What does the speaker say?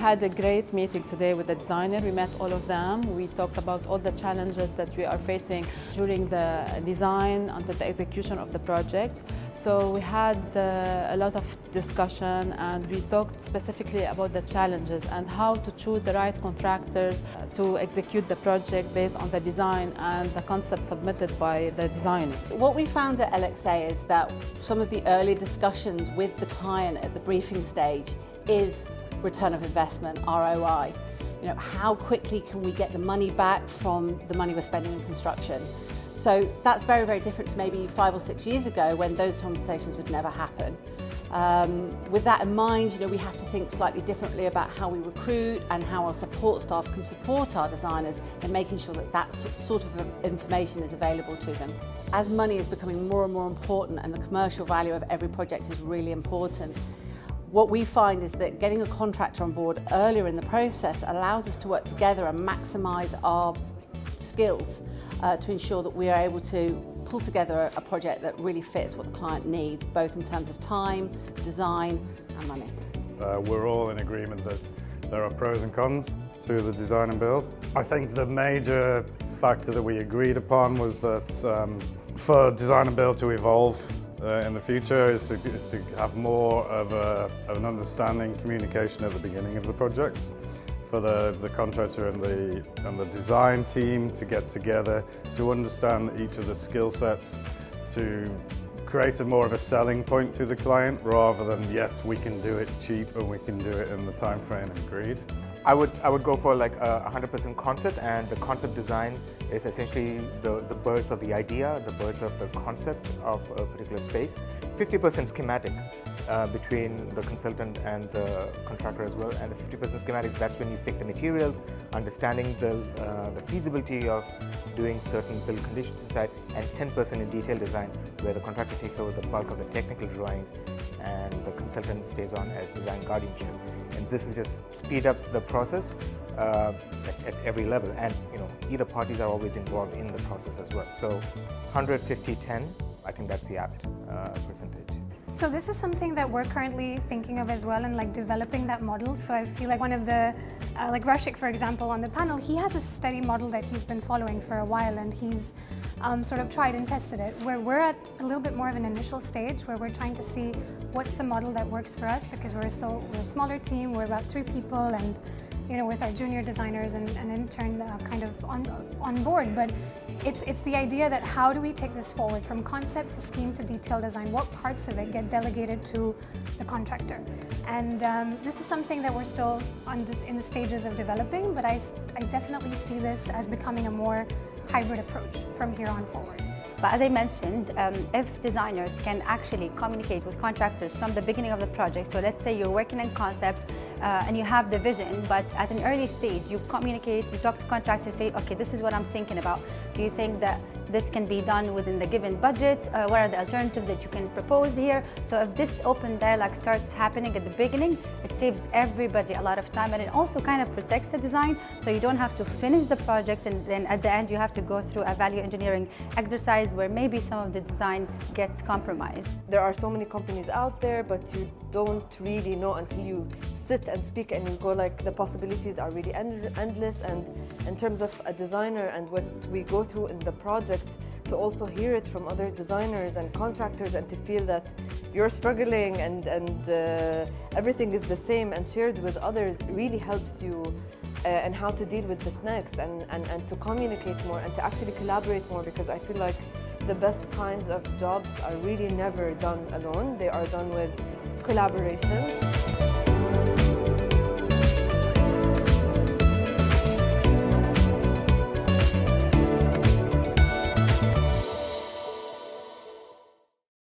had a great meeting today with the designer. We met all of them. We talked about all the challenges that we are facing during the design until the execution of the projects. So we had a lot of discussion, and we talked specifically about the challenges and how to choose the right contractors to execute the project based on the design and the concept submitted by the designer. What we found at LXA is that some of the early discussions with the client at the briefing stage is return of investment, ROI. You know, how quickly can we get the money back from the money we're spending in construction? So that's very, very different to maybe 5 or 6 years ago when those conversations would never happen. With that in mind, you know, we have to think slightly differently about how we recruit and how our support staff can support our designers in making sure that that sort of information is available to them. As money is becoming more and more important and the commercial value of every project is really important, what we find is that getting a contractor on board earlier in the process allows us to work together and maximise our skills to ensure that we are able to pull together a project that really fits what the client needs, both in terms of time, design and money. We're all in agreement that there are pros and cons to the design and build. I think the major factor that we agreed upon was that for design and build to evolve in the future is to have more of an understanding, communication at the beginning of the projects, for the contractor and the design team to get together, to understand each of the skill sets, to create more of a selling point to the client rather than, yes, we can do it cheap and we can do it in the time frame agreed. I would go for like a 100% concept, and the concept design is essentially the birth of the idea, the birth of the concept of a particular space. 50% schematic between the consultant and the contractor as well, and the 50% schematics, that's when you pick the materials, understanding the feasibility of doing certain build conditions inside, and 10% in detail design, where the contractor takes over the bulk of the technical drawings and the consultant stays on as design guardianship. And this will just speed up the process at every level, and you know, either parties are always involved in the process as well. So 150-10, I think that's the apt percentage. So this is something that we're currently thinking of as well, and like developing that model. So I feel like one of the, like Rashik, for example, on the panel, he has a steady model that he's been following for a while, and he's sort of tried and tested it. Where we're at a little bit more of an initial stage where we're trying to see what's the model that works for us, because we're a smaller team, we're about 3 people, and you know, with our junior designers and an intern kind of on board. But it's the idea that how do we take this forward from concept to scheme to detail design? What parts of it get delegated to the contractor? And this is something that we're still in the stages of developing, but I definitely see this as becoming a more hybrid approach from here on forward. But as I mentioned, if designers can actually communicate with contractors from the beginning of the project, so let's say you're working in concept and you have the vision, but at an early stage you communicate, you talk to contractors, say, okay, this is what I'm thinking about. Do you think that this can be done within the given budget? What are the alternatives that you can propose here? So if this open dialogue starts happening at the beginning, it saves everybody a lot of time, and it also kind of protects the design, so you don't have to finish the project and then at the end you have to go through a value engineering exercise where maybe some of the design gets compromised. There are so many companies out there, but you don't really know until you sit and speak and you go like the possibilities are really endless. And in terms of a designer and what we go through in the project, to also hear it from other designers and contractors and to feel that you're struggling and everything is the same and shared with others really helps you and how to deal with this next and to communicate more and to actually collaborate more, because I feel like the best kinds of jobs are really never done alone. They are done with collaboration.